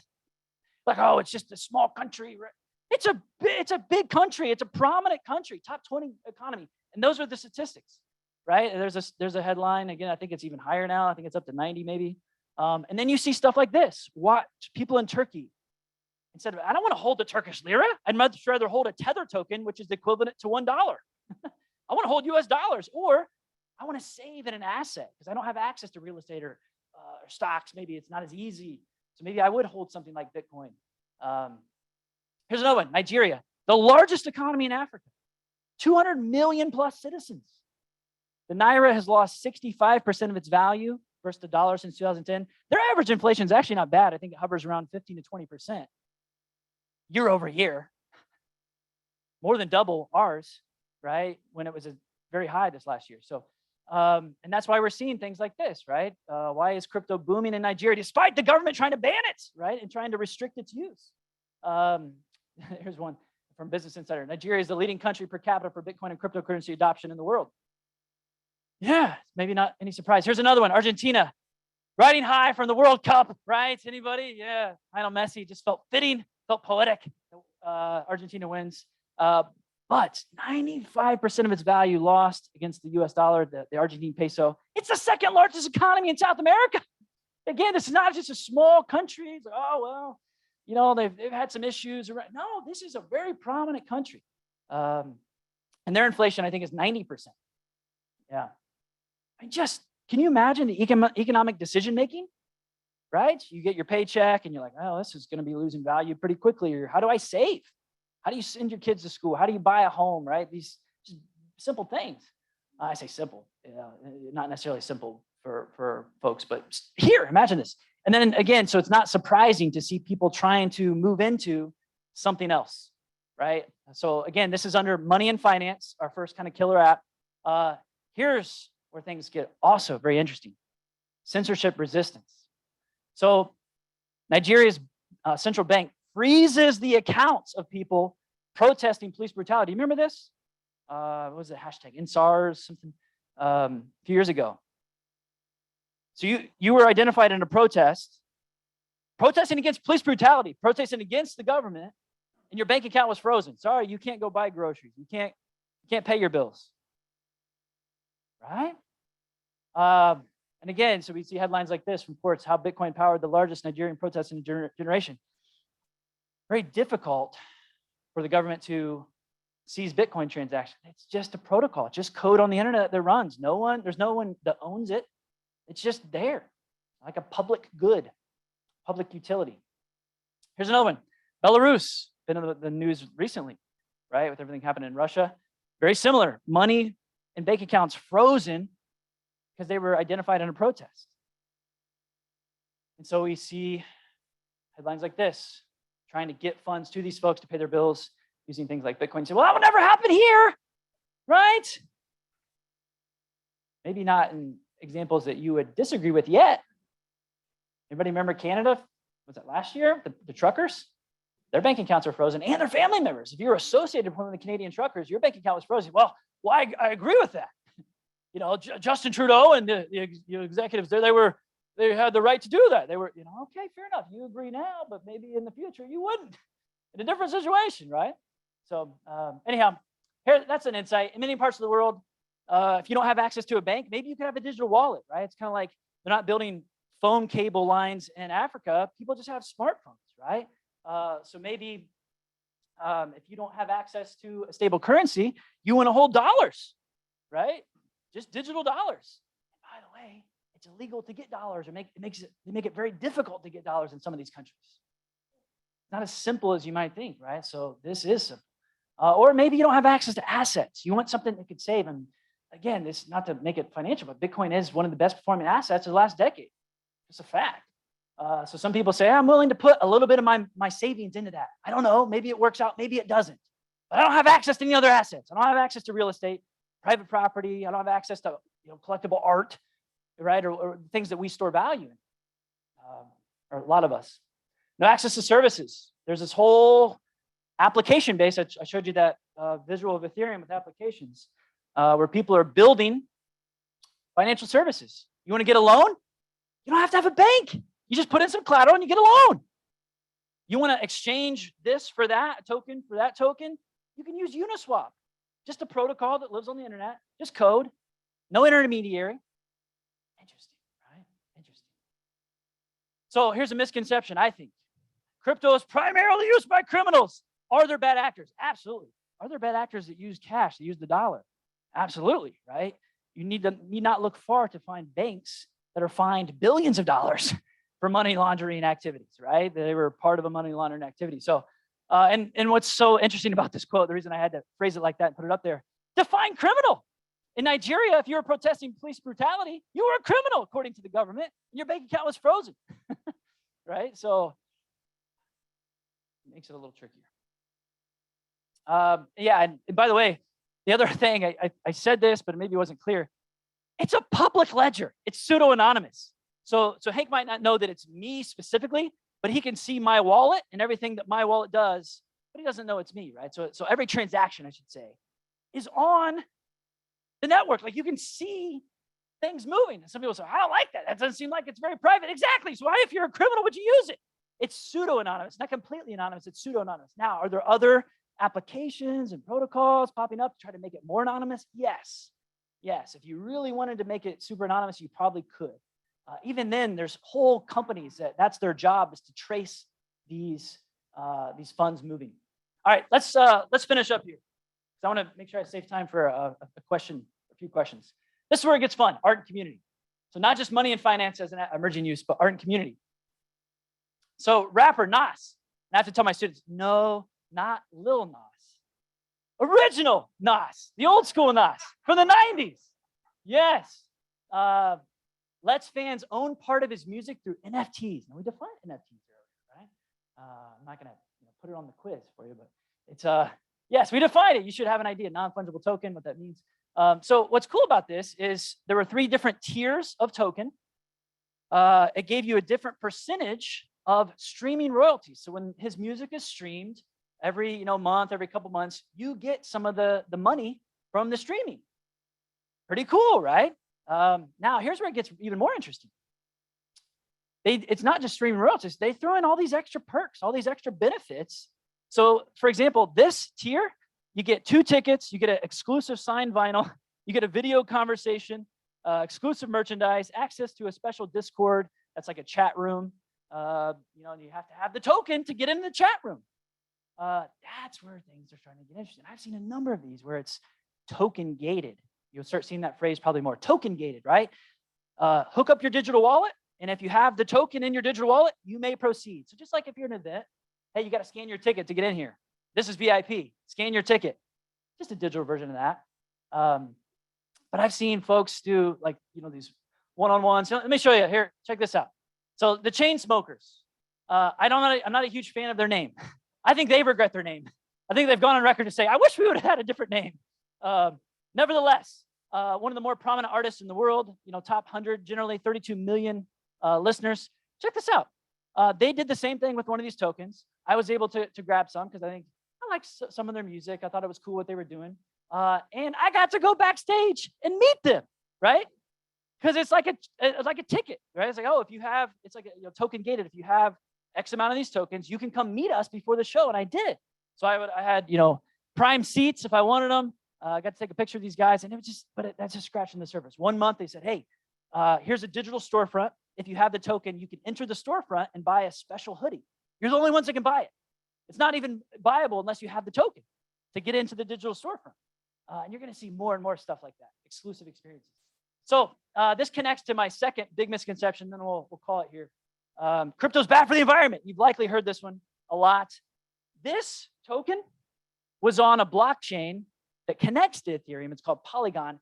Like, oh, it's just a small country. It's a big country. It's a prominent country, top 20 economy. And those are the statistics, right? And there's a headline, again, I think it's even higher now. I think it's up to 90 maybe. And then you see stuff like this. Watch people in Turkey. Instead of, I don't want to hold the Turkish lira. I'd much rather hold a tether token, which is equivalent to $1. I want to hold US dollars, or I want to save in an asset because I don't have access to real estate or stocks. Maybe it's not as easy. So maybe I would hold something like Bitcoin. Here's another one, Nigeria, the largest economy in Africa, 200 million plus citizens. The Naira has lost 65% of its value versus the dollar since 2010. Their average inflation is actually not bad. I think it hovers around 15 to 20% year over year, more than double ours, right? When it was very high this last year. So, and that's why we're seeing things like this, right? Why is crypto booming in Nigeria, despite the government trying to ban it, right? And trying to restrict its use. Here's one from Business Insider. Nigeria is the leading country per capita for Bitcoin and cryptocurrency adoption in the world. Yeah, maybe not any surprise. Here's another one, Argentina, riding high from the World Cup, right? Anybody? Yeah, Lionel Messi just felt fitting, felt poetic. Argentina wins. But 95% of its value lost against the US dollar, the Argentine peso. It's the second largest economy in South America. Again, this is not just a small country. It's like, oh, well, you know, they've had some issues. No, this is a very prominent country. And their inflation, I think, is 90%. Yeah. Can you imagine the economic decision-making, right? You get your paycheck and you're like, oh, this is going to be losing value pretty quickly. Or how do I save? How do you send your kids to school? How do you buy a home, right? These just simple things. I say simple, not necessarily simple for folks, but here, imagine this. And then again, so it's not surprising to see people trying to move into something else, right? So again, this is under Money and Finance, our first kind of killer app. Here's where things get also very interesting. Censorship resistance. So Nigeria's central bank freezes the accounts of people protesting police brutality. You remember this? What was the hashtag? InSARS, something a few years ago. So you were identified in a protest, protesting against police brutality, protesting against the government, and your bank account was frozen. Sorry, you can't go buy groceries. You can't pay your bills. Right? And again, so we see headlines like this, reports how Bitcoin powered the largest Nigerian protest in a generation. Very difficult for the government to seize Bitcoin transactions. It's just a protocol, just code on the internet that runs. There's no one that owns it. It's just there, like a public good, public utility. Here's another one. Belarus, been in the news recently, right? With everything happening in Russia. Very similar, money and bank accounts frozen because they were identified in a protest. And so we see headlines like this, trying to get funds to these folks to pay their bills using things like Bitcoin. Say, well, that would never happen here, right? Maybe not in examples that you would disagree with yet. Anybody remember Canada? Was it last year? The truckers? Their bank accounts are frozen and their family members. If you're associated with one of the Canadian truckers, your bank account was frozen. Well, I agree with that. You know, Justin Trudeau and the executives there, they had the right to do that. They were, okay, fair enough. You agree now, but maybe in the future you wouldn't. In a different situation, right? So anyhow, here, that's an insight. In many parts of the world, if you don't have access to a bank, maybe you can have a digital wallet, right? It's kind of like they're not building phone cable lines in Africa. People just have smartphones, right? So maybe if you don't have access to a stable currency, you want to hold dollars, right? Just digital dollars. And by the way, it's illegal to get dollars, or they make it very difficult to get dollars in some of these countries. It's not as simple as you might think, right? So this is simple. Or maybe you don't have access to assets. You want something that could save. And again, this not to make it financial, but Bitcoin is one of the best performing assets of the last decade. It's a fact. So some people say, I'm willing to put a little bit of my savings into that. I don't know. Maybe it works out. Maybe it doesn't. But I don't have access to any other assets. I don't have access to real estate, private property. I don't have access to collectible art, right? Or things that we store value in, or a lot of us. No access to services. There's this whole application base. I showed you that visual of Ethereum with applications where people are building financial services. You want to get a loan? You don't have to have a bank. You just put in some collateral and you get a loan. You want to exchange this for that token for that token? You can use Uniswap. Just a protocol that lives on the internet, just code, no intermediary. Interesting, right? Interesting. So here's a misconception, I think. Crypto is primarily used by criminals. Are there bad actors? Absolutely. Are there bad actors that use cash, that use the dollar? Absolutely, right? You need not look far to find banks that are fined billions of dollars for money laundering activities, right? They were part of a money laundering activity. So, and what's so interesting about this quote, the reason I had to phrase it like that and put it up there, define criminal. In Nigeria, if you were protesting police brutality, you were a criminal according to the government, and your bank account was frozen, right? So it makes it a little trickier. Yeah, and by the way, the other thing, I said this, but maybe it wasn't clear. It's a public ledger. It's pseudo-anonymous. So Hank might not know that it's me specifically, but he can see my wallet and everything that my wallet does, but he doesn't know it's me, right? So every transaction, I should say, is on the network. Like you can see things moving. And some people say, I don't like that. That doesn't seem like it's very private. Exactly. So why, if you're a criminal, would you use it? It's pseudo-anonymous, not completely anonymous. It's pseudo-anonymous. Now, are there other applications and protocols popping up to try to make it more anonymous? Yes. Yes. If you really wanted to make it super anonymous, you probably could. Even then, there's whole companies that's their job, is to trace these funds moving. All right, let's finish up here. I want to make sure I save time for a few questions. This is where it gets fun, art and community. So not just money and finance as an emerging use, but art and community. So rapper Nas, and I have to tell my students, no, not Lil Nas. Original Nas, the old school Nas from the 90s. Yes. Lets fans own part of his music through NFTs. Now we defined NFTs earlier, right? I'm not going to put it on the quiz for you, but it's yes, we defined it. You should have an idea, non-fungible token, what that means. So what's cool about this is there were 3 different tiers of token. It gave you a different percentage of streaming royalties. So when his music is streamed every month, every couple months, you get some of the money from the streaming. Pretty cool, right? Now here's where it gets even more interesting. It's not just streaming royalties. They throw in all these extra perks, all these extra benefits. So for example, this tier, you get 2 tickets, you get an exclusive signed vinyl, you get a video conversation, exclusive merchandise, access to a special Discord that's like a chat room. And you have to have the token to get in the chat room. That's where things are starting to get interesting. I've seen a number of these where it's token gated. You'll start seeing that phrase probably more, token gated, right? Hook up your digital wallet, and if you have the token in your digital wallet, you may proceed. So just like if you're an event, hey, you got to scan your ticket to get in here. This is VIP. Scan your ticket. Just a digital version of that. But I've seen folks do these one-on-ones. So let me show you here. Check this out. So the chain smokers. I'm not a huge fan of their name. I think they regret their name. I think they've gone on record to say, I wish we would have had a different name. Nevertheless, one of the more prominent artists in the world, top 100, generally 32 million listeners. Check this out. They did the same thing with one of these tokens. I was able to grab some because I liked some of their music. I thought it was cool what they were doing. And I got to go backstage and meet them, right? Because it's like a ticket, right? It's like, oh, if you have, it's like token gated. If you have X amount of these tokens, you can come meet us before the show. And I did. So I had, prime seats if I wanted them. I got to take a picture of these guys, and it was just, that's just scratching the surface. One month they said, hey, here's a digital storefront. If you have the token, you can enter the storefront and buy a special hoodie. You're the only ones that can buy it. It's not even buyable unless you have the token to get into the digital storefront. And you're going to see more and more stuff like that, exclusive experiences. So this connects to my second big misconception, then we'll call it here. Crypto's bad for the environment. You've likely heard this one a lot. This token was on a blockchain that connects to Ethereum. It's called Polygon.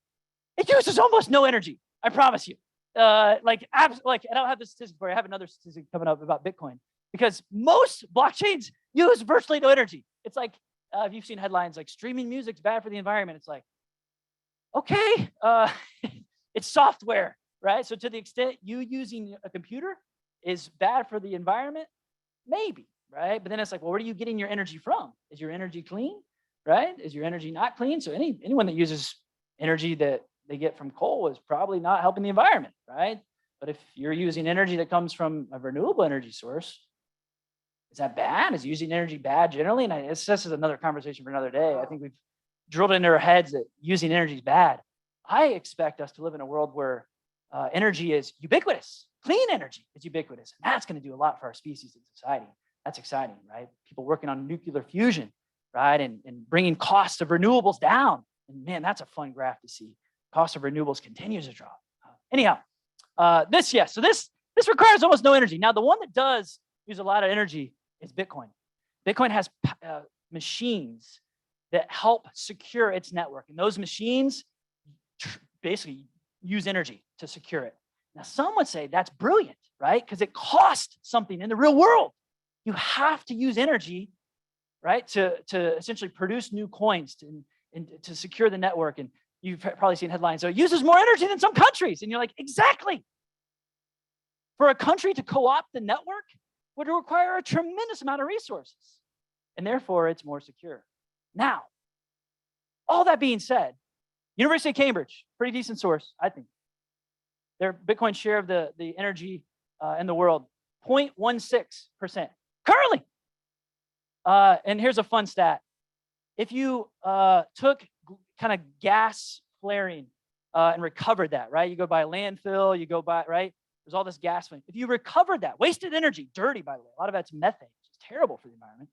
It uses almost no energy. I promise you. I don't have the statistic for you. I have another statistic coming up about Bitcoin, because most blockchains use virtually no energy. It's like, if you've seen headlines like streaming music's bad for the environment, it's like, okay, it's software, right? So to the extent you using a computer is bad for the environment, maybe, right? But then it's like, well, where are you getting your energy from? Is your energy clean, right? Is your energy not clean? So anyone that uses energy that they get from coal is probably not helping the environment, right? But if you're using energy that comes from a renewable energy source, is that bad? Is using energy bad generally? And this is another conversation for another day. I think we've drilled into our heads that using energy is bad. I expect us to live in a world where energy is ubiquitous. Clean energy is ubiquitous. And that's going to do a lot for our species and society. That's exciting, right? People working on nuclear fusion, right? And bringing costs of renewables down. And man, that's a fun graph to see. Cost of renewables continues to drop. Anyhow, so this requires almost no energy. Now, the one that does use a lot of energy is Bitcoin. Bitcoin has machines that help secure its network. And those machines basically use energy to secure it. Now, some would say that's brilliant, right? Because it costs something in the real world. You have to use energy, right, to essentially produce new coins and to secure the network. And you've probably seen headlines, so it uses more energy than some countries. And you're like, exactly. For a country to co-opt the network would require a tremendous amount of resources. And therefore, it's more secure. Now, all that being said, University of Cambridge, pretty decent source, I think. Their Bitcoin share of the energy in the world, 0.16% currently. And here's a fun stat. If you took kind of gas flaring and recovered that, right? You go by a landfill, you go by, right? There's all this gas flaring. If you recovered that, wasted energy, dirty, by the way, a lot of that's methane, which is terrible for the environment.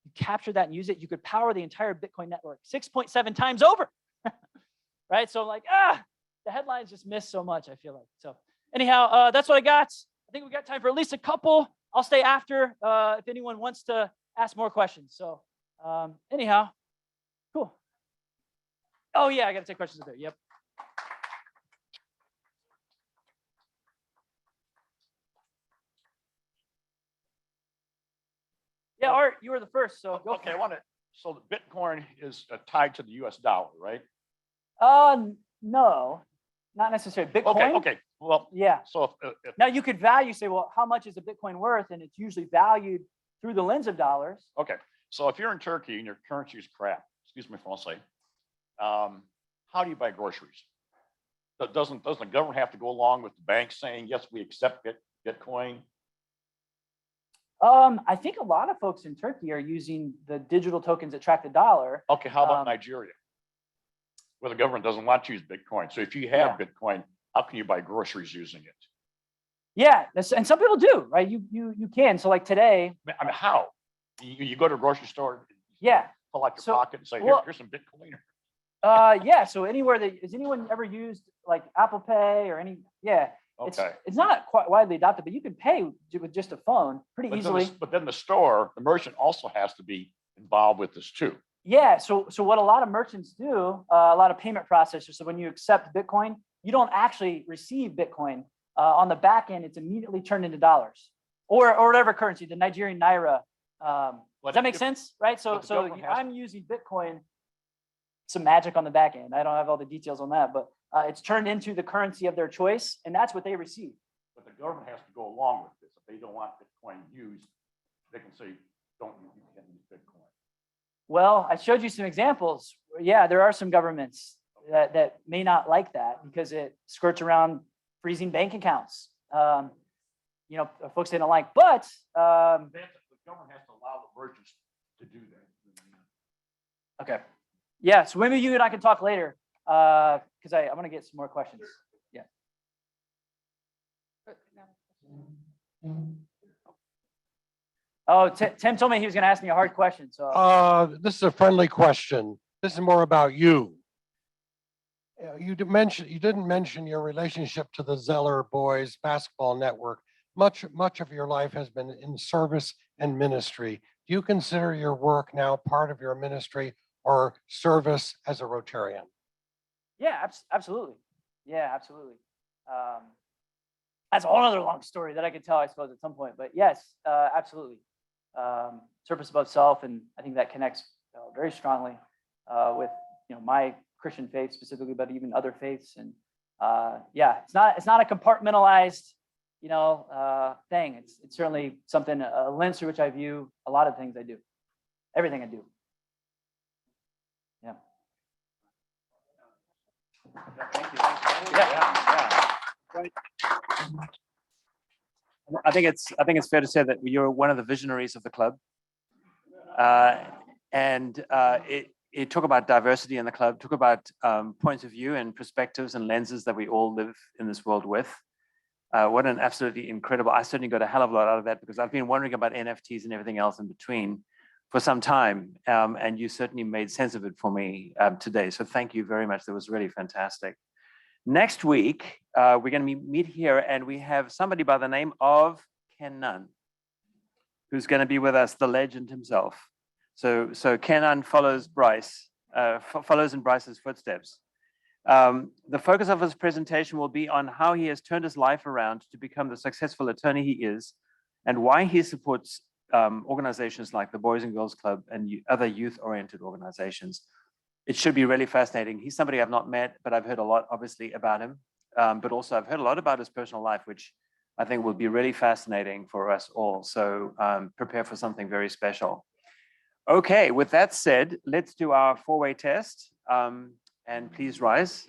You capture that and use it, you could power the entire Bitcoin network 6.7 times over. Right? So like, the headlines just miss so much, I feel like. So anyhow, that's what I got. I think we got time for at least a couple. I'll stay after if anyone wants to ask more questions. So anyhow, cool. Oh yeah, I got to take questions there. Yep. Yeah, Art, you were the first, so go. Okay, so the Bitcoin is tied to the US dollar, right? No, not necessarily. Bitcoin. Okay. Well, yeah. So if Now you could say, well, how much is a Bitcoin worth? And it's usually valued through the lens of dollars. okay, so if you're in Turkey and your currency is crap, excuse me, Francais, how do you buy groceries? Doesn't the government have to go along with the bank saying, yes, we accept Bitcoin? I think a lot of folks in Turkey are using the digital tokens that track the dollar. Okay, how about Nigeria? Where the government doesn't want to use Bitcoin. So if you have Bitcoin, how can you buy groceries using it? Yeah, and some people do, right? You can. So like today. I mean, how? You go to a grocery store, pull out your pocket and say, here's some Bitcoin. Yeah. So has anyone ever used like Apple Pay or any? Yeah. Okay. It's not quite widely adopted, but you can pay with just a phone pretty easily. But then the merchant also has to be involved with this too. Yeah. So what a lot of merchants do, a lot of payment processors. So when you accept Bitcoin, you don't actually receive Bitcoin. On the back end, it's immediately turned into dollars or whatever currency, the Nigerian naira. Does that make sense? Right. So I'm using Bitcoin. Some magic on the back end. I don't have all the details on that, but it's turned into the currency of their choice, and that's what they receive. But the government has to go along with this. If they don't want Bitcoin used, they can say, you can't use Bitcoin. Well, I showed you some examples. Yeah, there are some governments that may not like that because it skirts around freezing bank accounts. Folks they don't like, but the government has to allow the merchants to do that. Okay. Yeah, so maybe you and I can talk later because I want to get some more questions. Yeah. Oh, Tim told me he was going to ask me a hard question. So this is a friendly question. This is more about you. You didn't mention your relationship to the Zeller Boys Basketball Network. Much of your life has been in service and ministry. Do you consider your work now part of your ministry or service as a Rotarian? Yeah, absolutely. Yeah, absolutely. That's a whole other long story that I could tell, I suppose, at some point. But yes, absolutely. Service above self, and I think that connects very strongly with my Christian faith specifically, but even other faiths. And it's not a compartmentalized thing. It's certainly something, a lens through which I view a lot of things I do, everything I do. Yeah. Thank you. I think it's fair to say that you're one of the visionaries of the club, and it talk about diversity in the club, talk about points of view and perspectives and lenses that we all live in this world with. What an absolutely incredible, I certainly got a hell of a lot out of that because I've been wondering about NFTs and everything else in between for some time. And you certainly made sense of it for me today. So thank you very much. That was really fantastic. Next week, we're going to meet here and we have somebody by the name of Ken Nunn, who's going to be with us, the legend himself. So Ken Nunn follows Bryce, follows in Bryce's footsteps. The focus of his presentation will be on how he has turned his life around to become the successful attorney he is and why he supports organizations like the Boys and Girls Club and other youth-oriented organizations. It should be really fascinating. He's somebody I've not met, but I've heard a lot, obviously, about him. But also I've heard a lot about his personal life, which I think will be really fascinating for us all. So prepare for something very special. Okay, with that said, let's do our four-way test. And please rise.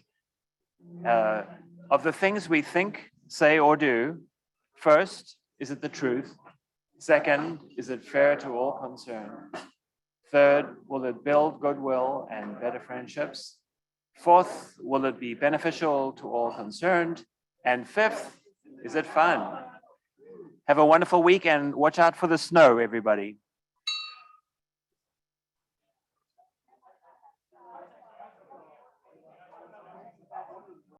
Of the things we think, say, or do, first, is it the truth? Second, is it fair to all concerned? Third, will it build goodwill and better friendships? Fourth, will it be beneficial to all concerned? And fifth, is it fun? Have a wonderful week and watch out for the snow, everybody.